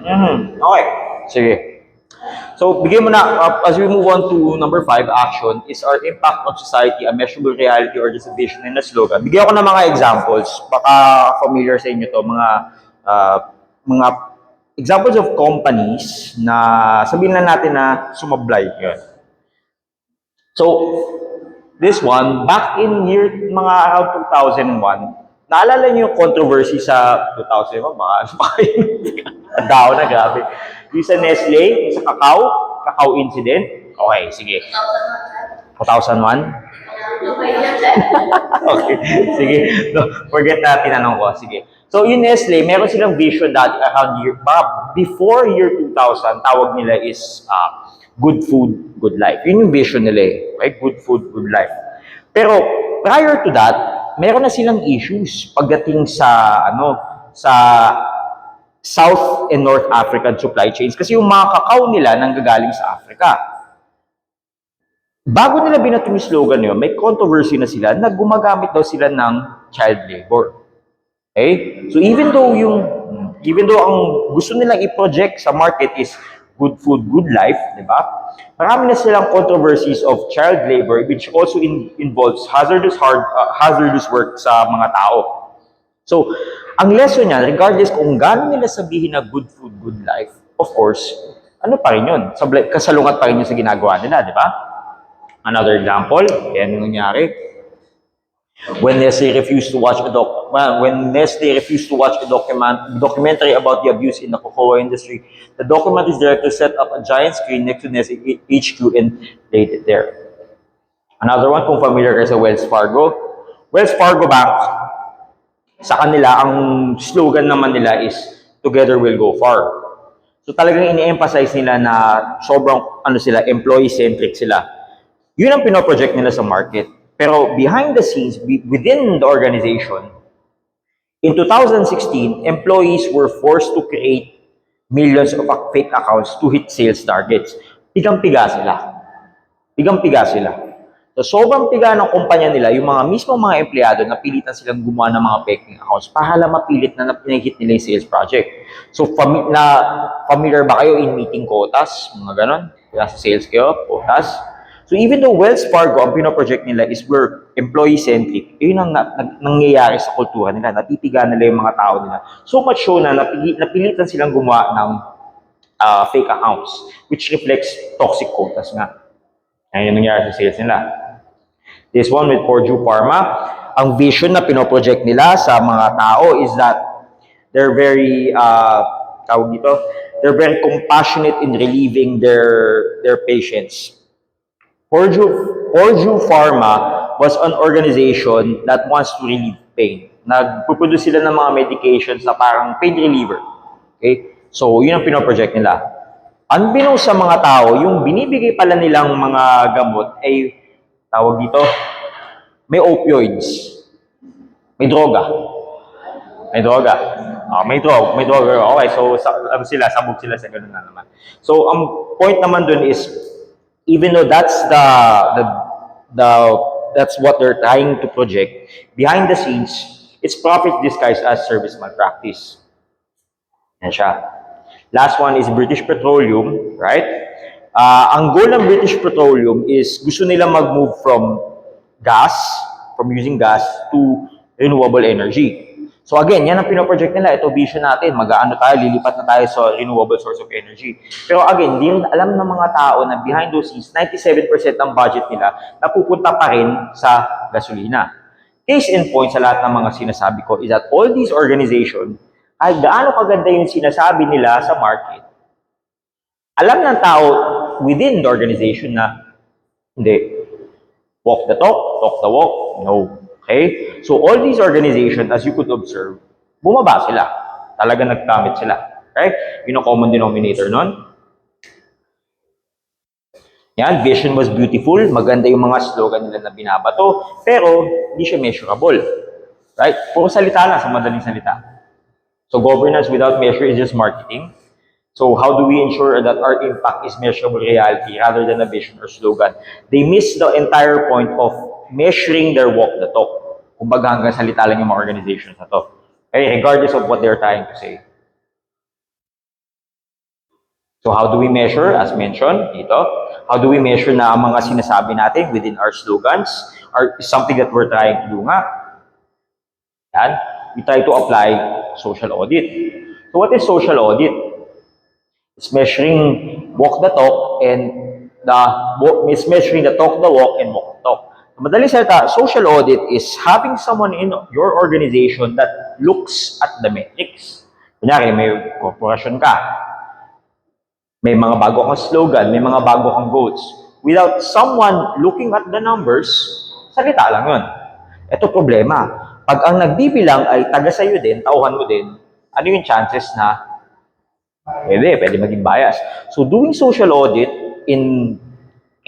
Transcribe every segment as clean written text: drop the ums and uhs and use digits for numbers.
Okay. Sige. So, bigyan mo na, as we move on to number 5, action, is our impact on society a measurable reality or just a vision and a slogan? Bigyan ko ng mga examples. Baka familiar sa inyo to, mga examples of companies na sabihin na natin na sumablay. Yun. So, this one, back in year, mga around 2001, naalala niyo yung controversy sa 2001, baka ang daw na, grabe. Yung sa Nestle, sa Kakao incident. Okay, sige. 2001? Okay, sige. No, forget na tinanong ko. Sige. So, yung Nestle, meron silang vision dati around year, before year 2000, tawag nila is good food, good life. Yun yung vision nila eh. Right? Good food, good life. Pero, prior to that, meron na silang issues pagdating sa, sa South and North African supply chains kasi yung mga kakao nila nanggagaling sa Africa. Bago nila binato yung slogan yun, may controversy na sila na gumagamit daw sila ng child labor. Okay? So even though ang gusto nilang i-project sa market is good food, good life, di ba? Marami na silang controversies of child labor which also involves hazardous work sa mga tao. So, ang lesson niya, regardless kung gaano nila sabihin na good food, good life, of course, ano pa rin yun? Kasalungat pa rin yun sa ginagawa nila, di ba? Another example, yan yung nangyari. When Nestle refused to watch a documentary about the abuse in the cocoa industry, the documentary's director set up a giant screen next to Nestle HQ and laid it there. Another one, kung familiar kayo sa Wells Fargo Bank, sa kanila, ang slogan naman nila is, together we'll go far. So talagang ini-emphasize nila na sobrang, employee-centric sila. Yun ang pinoproject nila sa market. Pero behind the scenes, within the organization, in 2016, employees were forced to create millions of fake accounts to hit sales targets. Pigang-piga sila. So, sobrang piga ng kumpanya nila, yung mga mismong mga empleyado na pilitan silang gumawa ng mga faking accounts para lang mapilit na pinag-hit nila yung sales project. So, familiar ba kayo in meeting quotas? Mga ganon? Kaya sa sales kayo, quotas. So, even though Wells Fargo, ang pinoproject nila is we're employee-centric, yun ang nangyayari sa kultura nila. Napipiga nila yung mga tao nila. So much so na napilitan silang gumawa ng fake accounts, which reflects toxic quotas nga. Ayan yung nangyayari sa sales nila. This one with Purdue Pharma, ang vision na pinoproject nila sa mga tao is that they're very, they're very compassionate in relieving their patients. Purdue Pharma was an organization that wants to relieve pain. Nagpuproduce sila ng mga medications na parang pain reliever. Okay? So, yun ang pinoproject nila. Unbeknownst sa mga tao, yung binibigay pala nilang mga gamot ay may opioids. May droga. May droga. Okay, so sabog sila sa ganun na naman. So, ang point naman dun is, even though that's that's what they're trying to project, behind the scenes, it's profit disguised as service malpractice. Yan siya. Last one is British Petroleum, right? Ang goal ng British Petroleum is gusto nila mag-move from using gas to renewable energy. So again, yan ang pinoproject nila. Ito vision natin. Lilipat na tayo sa renewable source of energy. Pero again, hindi rin alam ng mga tao na behind those scenes, 97% ng budget nila napupunta pa rin sa gasolina. Case in point sa lahat ng mga sinasabi ko is that all these organizations, ay gaano kaganda yung sinasabi nila sa market, alam ng tao within the organization na hindi. Walk the talk the walk. No. Okay? So all these organizations, as you could observe, bumaba sila. Talaga nagkamit sila. Right? Yun ang common denominator nun. Yan, vision was beautiful. Maganda yung mga slogan nila na binabato. Pero, hindi siya measurable. Right? Puro salita lang sa madaling salita. So governance without measure is just marketing. So how do we ensure that our impact is measurable reality rather than a vision or slogan? They miss the entire point of measuring their walk the talk. Kumbaga hanggang salita lang yung mga organizations na to. Okay, regardless of what they're trying to say. So how do we measure? As mentioned dito, how do we measure na ang mga sinasabi natin within our slogans are something that we're trying to do nga? Yan. We try to apply social audit. So what is social audit? It's measuring walk the talk and it's measuring the talk the walk and walk the talk. So, madaling salita, social audit is having someone in your organization that looks at the metrics. Kunyari, may korporasyon ka, may mga bago kang slogan, may mga bago kang goals. Without someone looking at the numbers, salita lang yun. Ito problema. Pag ang nagbibilang ay taga sa'yo din, tauhan mo din, ano yung chances na pwede maging bias. So doing social audit in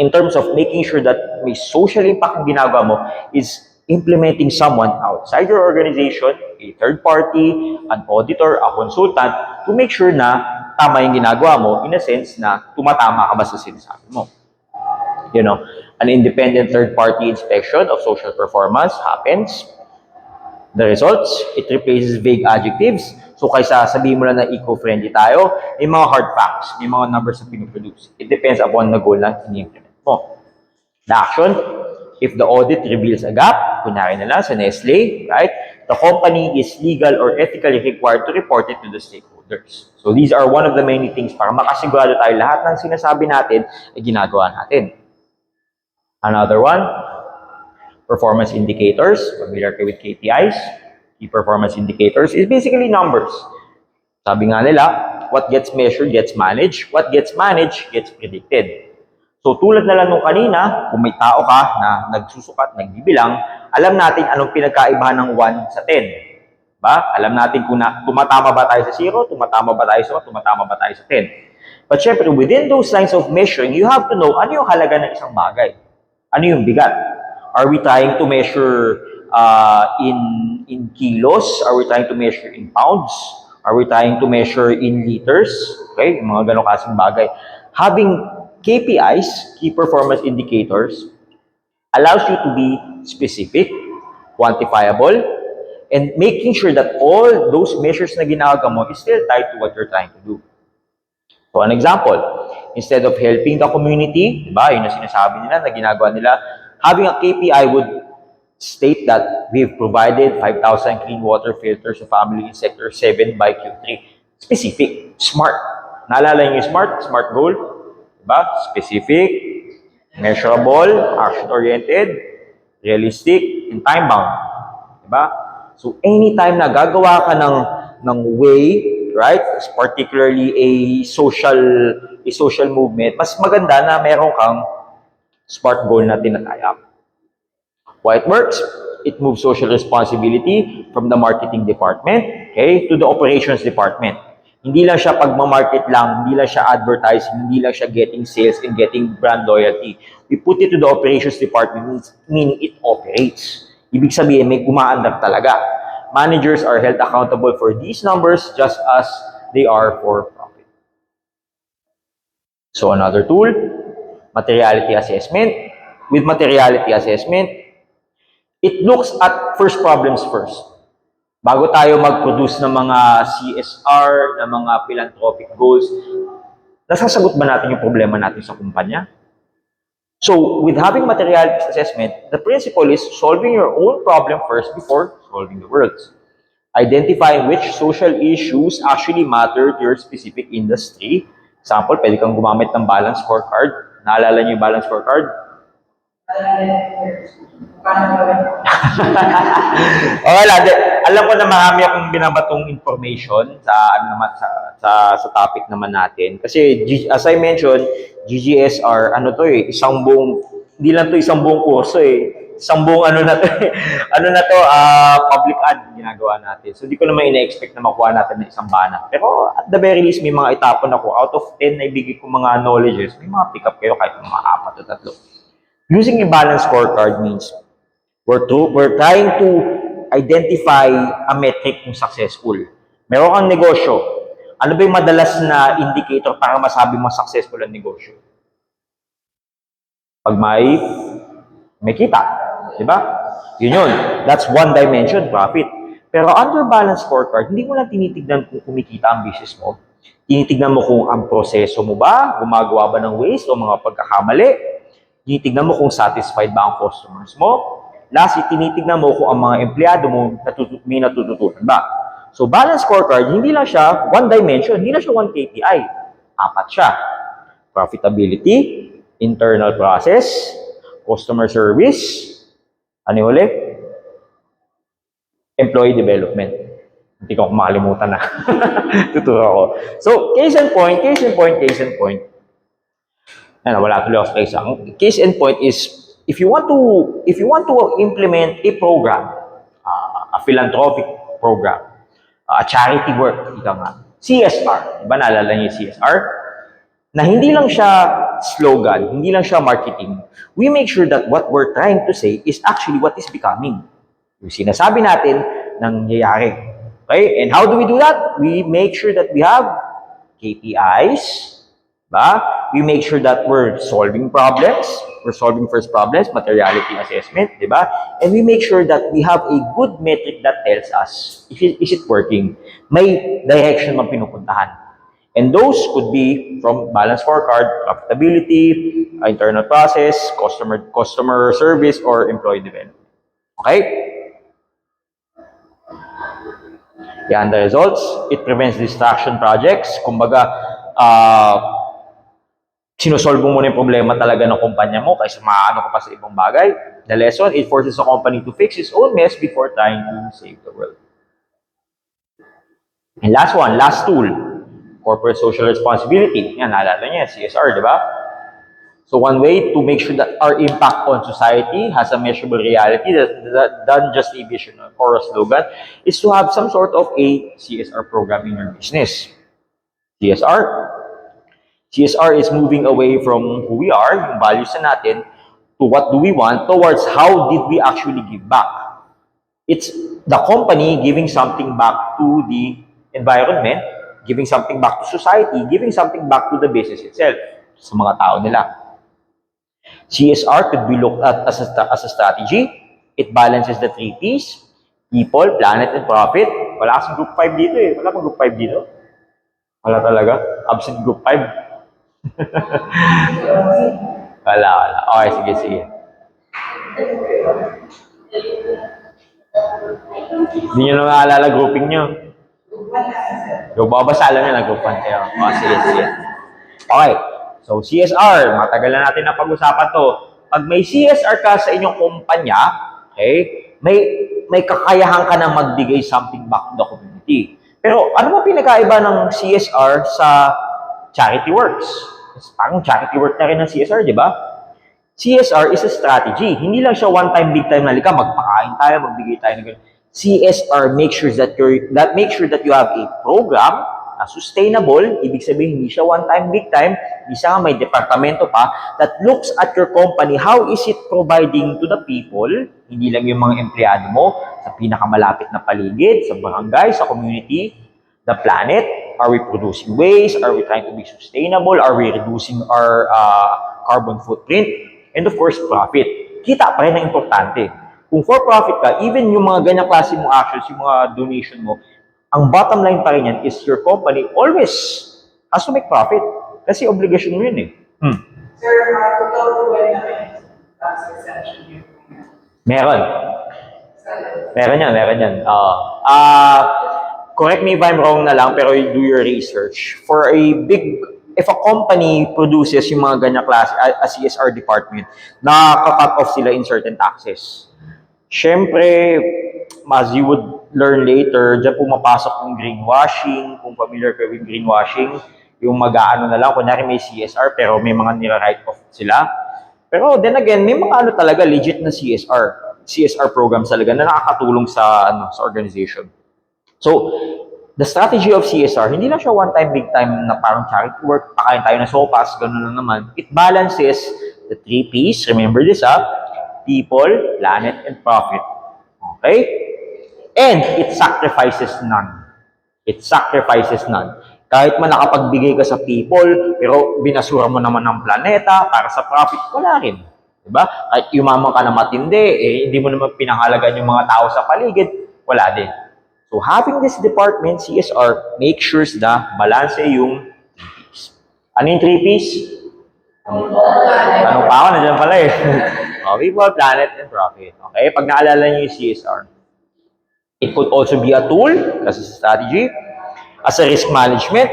terms of making sure that may social impact ang ginagawa mo is implementing someone outside your organization, a third party, an auditor, a consultant, to make sure na tama yung ginagawa mo in a sense na tumatama ka ba sa sinasabi mo. You know, an independent third-party inspection of social performance happens. The results, it replaces vague adjectives. So kaysa sabihin mo lang na eco-friendly tayo, may mga hard facts, may mga numbers na pinuproduce. It depends upon the goal na ini-implement mo. The action, if the audit reveals a gap, kunyari na lang sa Nestle, right? The company is legal or ethically required to report it to the stakeholders. So these are one of the many things para makasigurado tayo lahat ng sinasabi natin ay ginagawa natin. Another one, performance indicators. Familiar kayo with KPIs? Key performance indicators is basically numbers. Sabi nga nila, what gets measured gets managed. What gets managed gets predicted. So tulad na lang nung kanina, kung may tao ka na nagsusukat, nagbibilang, alam natin anong pinagkaibahan ng 1 sa 10. Ba? Alam natin kung tumatama ba tayo sa 0, tumatama ba tayo sa 1, tumatama ba tayo sa 10. But syempre, within those lines of measuring, you have to know ano yung halaga ng isang bagay. Ano yung bigat? Are we trying to measure in kilos? Are we trying to measure in pounds? Are we trying to measure in liters? Okay, mga ganong kasing bagay. Having KPIs, key performance indicators, allows you to be specific, quantifiable, and making sure that all those measures na ginagawa mo is still tied to what you're trying to do. So, an example, instead of helping the community, diba, yun ang sinasabi nila na ginagawa nila, having a KPI would state that we've provided 5,000 clean water filters to family in Sector 7 by Q3. Specific, smart. Naalala niyo yung smart? Smart goal? Diba? Specific, measurable, action-oriented, realistic, and time-bound. Diba? So, anytime na gagawa ka ng way, right? Particularly a social movement, mas maganda na meron kang SMART goal na tinatayap. Why it works? It moves social responsibility from the marketing department, okay, to the operations department. Hindi lang siya pagmamarket lang, hindi lang siya advertising, hindi lang siya getting sales and getting brand loyalty. We put it to the operations department, meaning it operates. Ibig sabihin, may gumaandar talaga. Managers are held accountable for these numbers just as they are for profit. So another tool, materiality assessment. With materiality assessment, it looks at first problems first. Bago tayo mag-produce ng mga CSR, ng mga philanthropic goals, nasasagot ba natin yung problema natin sa kumpanya? So, with having materiality assessment, the principle is solving your own problem first before solving the world's. Identifying which social issues actually matter to your specific industry. Example, pwede kang gumamit ng balance scorecard. Naalala niyo yung balance scorecard? Wala. Alam ko na marami akong binabatong information sa topic naman natin. Kasi as I mentioned, GGSR, hindi lang to isang buong kurso eh. Isang buong public ad ginagawa natin. So, di ko naman ina-expect na makuha natin ng isang bana. Pero at the very least, may mga itapon ako. Out of 10 na ibigay ko mga knowledges, may mga pick up kayo kahit mga 4 o 3. Using a balanced scorecard means we're trying to identify a metric kung successful. Meron kang negosyo. Ano ba yung madalas na indicator para masabi mo successful ang negosyo? Pag may kita. Diba? Yun. That's one dimension, profit. Pero under balanced scorecard, hindi mo lang tinitignan kung kumikita ang business mo. Tinitignan mo kung ang proseso mo ba, gumagawa ba ng waste o mga pagkakamali. Tinitignan mo kung satisfied ba ang customers mo. Lastly, tinitignan mo kung ang mga empleyado mo may natututunan ba. So, balance scorecard, hindi lang siya one dimension, hindi lang siya one KPI. Apat siya. Profitability, internal process, customer service, ano yung huli? Employee development. Hindi ko makalimutan na. Tuturo ako. So, case in point. Ano, wala tuloy ako sa isa. Case in point is, if you want to implement a program, a philanthropic program, a charity work, ika nga, CSR, diba naalala niyo yung CSR? Na hindi lang siya slogan, hindi lang siya marketing. We make sure that what we're trying to say is actually what is becoming. Yung sinasabi natin, nangyayari. Okay? And how do we do that? We make sure that we have KPIs, ba? We make sure that we're solving problems. We're solving first problems, materiality assessment, di ba? And we make sure that we have a good metric that tells us, is it working? May direction mang pinupuntahan. And those could be from balance scorecard, profitability, internal process, customer service, or employee development. Okay? Yan the results. It prevents distraction projects. Kumbaga, sinosolve mo muna yung problema talaga ng kumpanya mo kaysa maano ka pa sa ibang bagay. The lesson, it forces a company to fix its own mess before trying to save the world. And last one, last tool, corporate social responsibility. Yan, naalala niya, CSR, di ba? So one way to make sure that our impact on society has a measurable reality than just a vision or a slogan is to have some sort of a CSR program in your business. CSR is moving away from who we are, yung values na natin, to what do we want, towards how did we actually give back. It's the company giving something back to the environment, giving something back to society, giving something back to the business itself, sa mga tao nila. CSR could be looked at as a strategy. It balances the 3 Ps, people, planet, and profit. Wala kasing group 5 dito eh. Wala pang group 5 dito. Wala talaga. Absent group 5. Wala. Okay, sige. Hindi nyo na maalala grouping nyo. So, babasa lang na group 1 kayo. Oh, sige. Okay. So, CSR. Matagal na natin na pag-usapan to. Pag may CSR ka sa inyong kumpanya, okay, may kakayahan ka na magbigay something back to the community. Pero ano ba pinakaiba ng CSR sa charity works? Parang charity work na rin ng CSR, di ba? CSR is a strategy. Hindi lang siya one-time, big-time na lika, magpakain tayo, magbigay tayo ng ganun. CSR makes sure that you have a program na sustainable, ibig sabihin hindi siya one-time, big-time, isa nga may departamento pa that looks at your company, how is it providing to the people, hindi lang yung mga empleyado mo, sa pinakamalapit na paligid, sa barangay, sa community, the planet, are we producing waste, are we trying to be sustainable, are we reducing our carbon footprint, and of course, profit. Kita pa rin ang importante. Kung for profit ka, even yung mga ganyang klase mong actions, yung mga donation mo, ang bottom line pa rin yan is your company always has to make profit. Kasi obligasyon mo yun eh. Sir, totoo ba na tax exemption yun? Meron. Meron yan. Correct me if I'm wrong na lang, pero you do your research. If a company produces yung mga ganyang klase, a CSR department, nakaka-cut off sila in certain taxes. Siyempre, as you would learn later, dyan pumapasok yung greenwashing, kung familiar kayo with greenwashing, yung mag-aano na lang, kunyari may CSR, pero may mga nira-write off sila. Pero then again, may mga ano talaga, legit na CSR programs talaga na nakakatulong sa organization. So, the strategy of CSR, hindi lang siya one-time, big-time na parang charity work, pakain tayo ng sopas, gano'n lang naman. It balances the 3 Ps, remember this people, planet, and profit. Okay? And it sacrifices none. Kahit man nakapagbigay ka sa people, pero binasura mo naman ng planeta para sa profit, wala rin. Diba? Kahit yumaman ka na matindi, hindi mo naman pinahalagan yung mga tao sa paligid, wala din. So having this department, CSR, make sure na balanse yung 3Ps. Ano yung 3Ps? Tanong pa ako, nandiyan pala eh. People, planet, and profit. Okay, pag naalala niyo yung CSR, it could also be a tool, kasi strategy, as a risk management.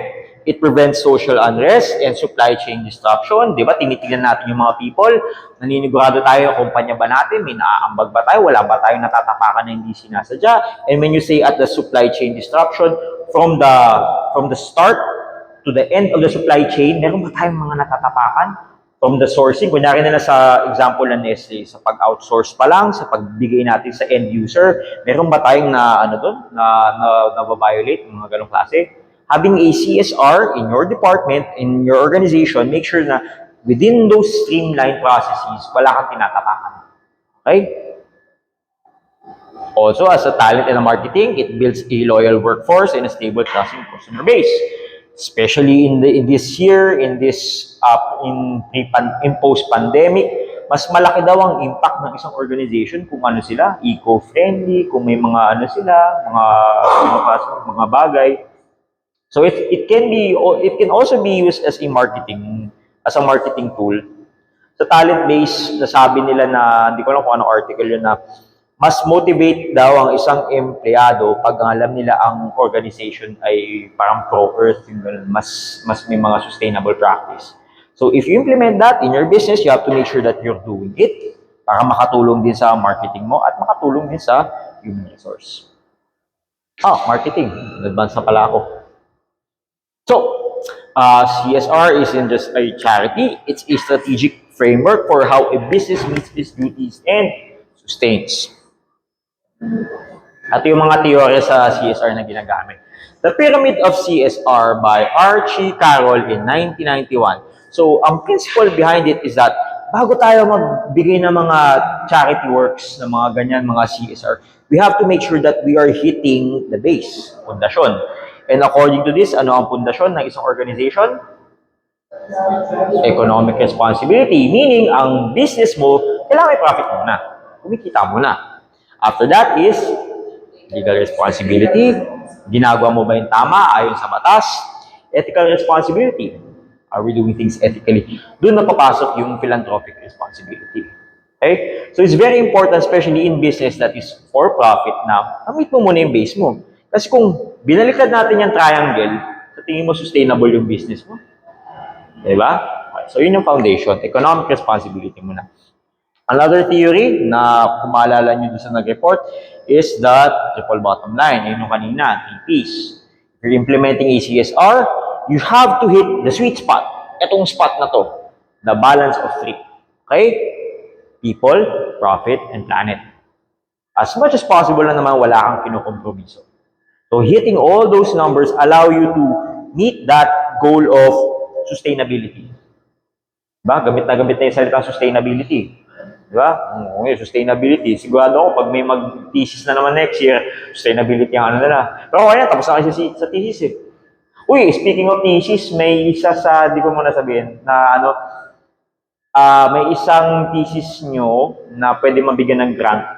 It prevents social unrest and supply chain disruption. Di ba? Tinitingnan natin yung mga people. Naninigurado tayo, kumpanya ba natin? May naaambag ba tayo? Wala ba tayong natatapakan na hindi sinasadya? And when you say at the supply chain disruption, from the start to the end of the supply chain, meron ba tayong mga natatapakan? From the sourcing, kunyari na sa example ng Nestle, sa pag-outsource pa lang, sa pagbigay natin sa end user, meron ba tayong na-violate, mga ganong klase? Having a CSR in your department, in your organization, make sure na within those streamlined processes, wala kang tinatapakan. Okay? Also, as a talent and a marketing, it builds a loyal workforce and a stable, trusting customer base. Especially in this year, in post-pandemic, mas malaki daw ang impact ng isang organization kung ano sila, eco-friendly, kung may mga ano sila, mga bagay. So it can also be used as a marketing tool. Sa talent base, nasabi nila na, hindi ko alam kung anong article yun, na mas motivate daw ang isang empleyado pag alam nila ang organization ay parang pro-earth, mas may mga sustainable practice. So if you implement that in your business, you have to make sure that you're doing it para makatulong din sa marketing mo at makatulong din sa human resource. Marketing. Advance na pala ako. So, CSR isn't just a charity, it's a strategic framework for how a business meets its duties and sustains. At yung mga teorya sa CSR na ginagamit. The Pyramid of CSR by Archie Carroll in 1991. So, ang principle behind it is that bago tayo magbigay ng mga charity works, ng mga ganyan, mga CSR, we have to make sure that we are hitting the base, pundasyon. And according to this, ano ang pundasyon ng isang organization? Economic responsibility. Meaning, ang business mo, kailangan may profit muna. Kumikita muna. After that is legal responsibility. Ginagawa mo ba yung tama ayon sa batas? Ethical responsibility. Are we doing things ethically? Doon napapasok yung philanthropic responsibility. Okay? So it's very important, especially in business that is for profit na meet mo muna yung base mo. Kasi kung binaliktad natin yung triangle, sa tingin mo sustainable yung business mo. Diba? So yun yung foundation. Economic responsibility muna. Another theory na kung maalala nyo doon sa nag-report is that triple bottom line. Yun yung kanina, 3Ps. If you're implementing a CSR, you have to hit the sweet spot. Itong spot na to. The balance of 3. Okay? People, profit, and planet. As much as possible na naman wala kang kinukompromiso. So hitting all those numbers allow you to meet that goal of sustainability. Diba? Gamit na yung salitang sustainability. Diba? Sustainability. Sigurado ako, pag may mag-thesis na naman next year, sustainability ang ano nila. Pero kaya, tapos na kasi sa thesis eh. Uy, speaking of thesis, may isa sa, di ko muna sabihin, na may isang thesis nyo na pwede mabigyan ng grant.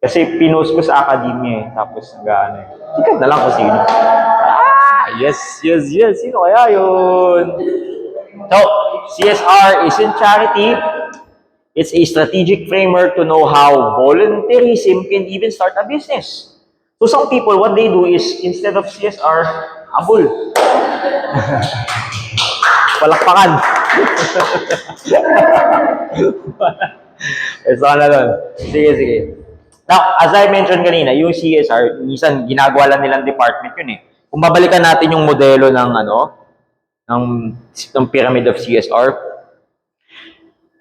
Kasi pinost ko sa academia eh. Tapos nag-ano eh. Sikat na lang kung sino. Yes. Sino kaya yun? So, CSR isn't charity. It's a strategic framework to know how volunteerism can even start a business. So some people, what they do is, instead of CSR, abol. Palakpakan. Sana doon. Sige. Now, as I mentioned kanina, yung CSR, minsan ginagawa lang nilang department yun eh. Kung babalikan natin yung modelo ng pyramid of CSR,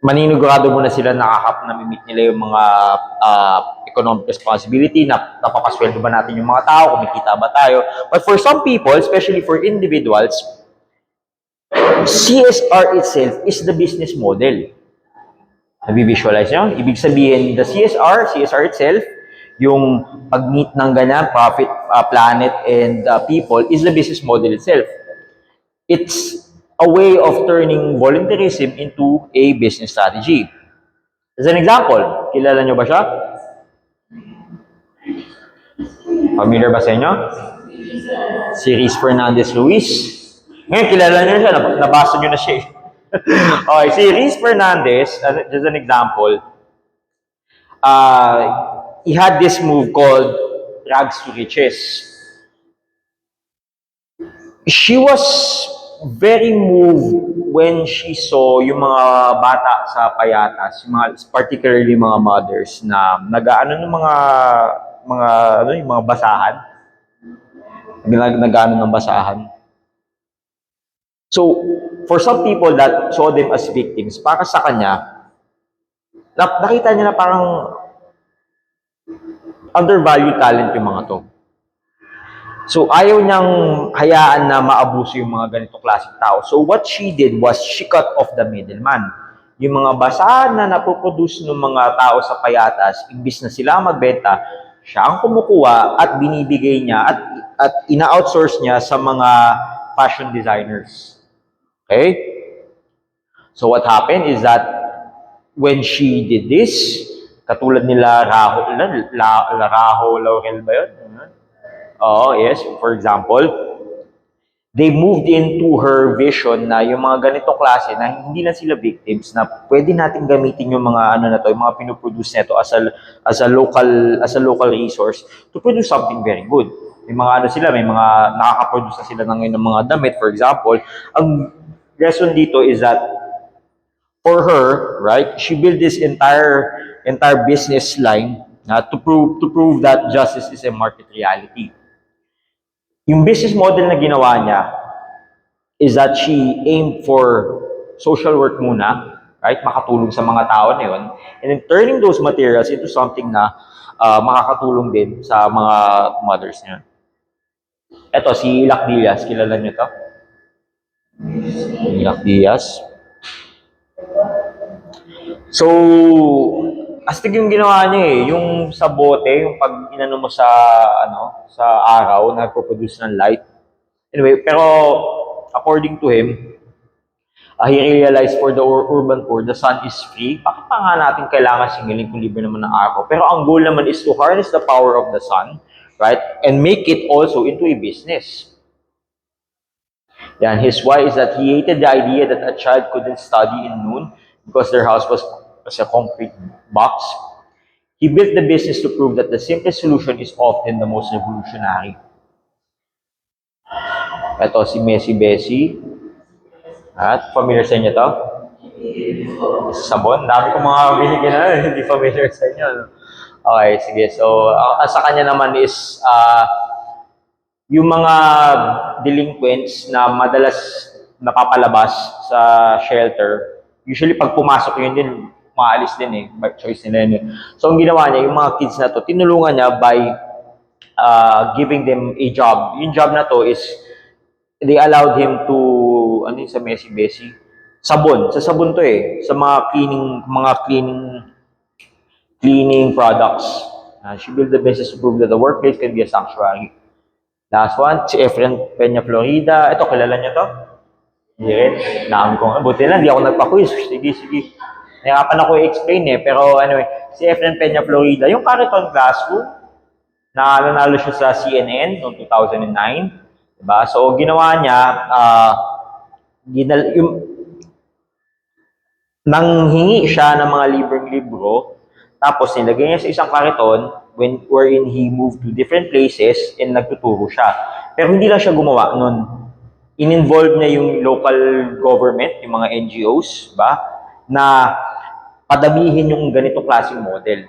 maninigurado muna sila na-meet nila yung mga economic responsibility, napapasweldo ba natin yung mga tao, kumikita ba tayo. But for some people, especially for individuals, CSR itself is the business model. Nabi-visualize nyo? Ibig sabihin, the CSR itself, yung pag-meet ng ganyan, profit, planet, and people, is the business model itself. It's a way of turning volunteerism into a business strategy. As an example, kilala nyo ba siya? Familiar ba sa inyo? Si Riz Fernandez Ruiz. Ngayon, kilala niyo siya, nabasa niyo na siya eh. Okay, si Riz Fernandez, just an example, he had this move called Rags to Riches. She was very moved when she saw yung mga bata sa payatas, particularly mga mothers na nag-aano ng yung mga basahan. Nag-aano ng basahan. So, for some people that saw them as victims, para sa kanya, nakita niya na parang undervalued talent yung mga to. So, ayaw niyang hayaan na maabuso yung mga ganito klaseng tao. So, what she did was she cut off the middleman. Yung mga basahan na napoproduce ng mga tao sa payatas, imbis na sila magbenta, siya ang kumukuha at binibigay niya at ina-outsource niya sa mga fashion designers. Okay? So, what happened is that when she did this, katulad nila Raho Laurel ba yun? Oh, yes. For example, they moved into her vision na yung mga ganitong klase na hindi na sila victims, na pwede natin gamitin yung mga ano na to, yung mga pinoproduce nito as a local resource to produce something very good. May mga ano sila, may mga nakaka-produce na sila ng mga damit, for example. Ang lesson dito is that for her, right, she built this entire business line to prove that justice is a market reality. Yung business model na ginawa niya is that she aimed for social work muna, right? Makatulong sa mga tao na yun. And then turning those materials into something na makakatulong din sa mga mothers niya. Ito, si Ilac Diaz. Kilala niyo to? Ilac Diaz. So, astig yung ginawa niya eh. Yung sa bote, yung pag inano mo sa araw, nagpo-produce ng light. Anyway, pero according to him, he realized for the urban poor, the sun is free. Bakit pa nga natin kailangan singilin kung libre naman ng araw? Pero ang goal naman is to harness the power of the sun, right? And make it also into a business. Yan, his why is that he hated the idea that a child couldn't study in noon because their house was a concrete box. He built the business to prove that the simplest solution is often the most revolutionary. Ito si Messi Bessie. At familiar sa inyo to? Sabon. Dami kong mga binigyan na hindi familiar sa inyo. No? Okay, sige. So, sa kanya naman is yung mga delinquents na madalas napapalabas sa shelter. Usually, pag pumasok yun din, maalis din eh. By choice nila yun. So, ang ginawa niya, yung mga kids na to, tinulungan niya by giving them a job. Yung job na to is, they allowed him to, ano yung sa Messi Bessie? Sabon. Sa sabon to eh. Sa mga cleaning products. She built the business to prove that the workplace can be a sanctuary. Last one, si Efren Peña Florida. Ito, kilala niyo to? Hindi rin. Naam ko. Buti lang, hindi ako nagpa-quiz. Sige. Nahirapan ako i-explain eh. Pero anyway, si Efren Peña Florida, yung Carleton Classroom, nanalo siya sa CNN noong 2009. Diba? So, ginawa niya, nanghingi siya ng mga libreng libro, tapos nilagay niya sa isang kariton, wherein he moved to different places and nagtuturo siya. Pero hindi lang siya gumawa nun. In-involve niya yung local government, yung mga NGOs, ba, na padamihin yung ganitong klaseng model.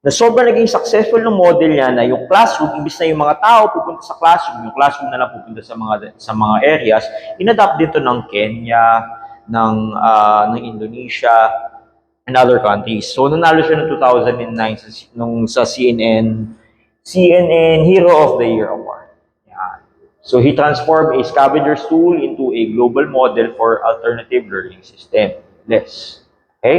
Na sobrang naging successful ng model niya na yung classroom, imbis na yung mga tao pupunta sa classroom, yung classroom na lang pupunta sa mga areas, inadapt dito ng Kenya, ng Indonesia, and other countries. So, nanalo siya noong 2009 sa CNN Hero of the Year Award. Yan. So, he transformed a scavenger's tool into a global model for alternative learning system. Okay?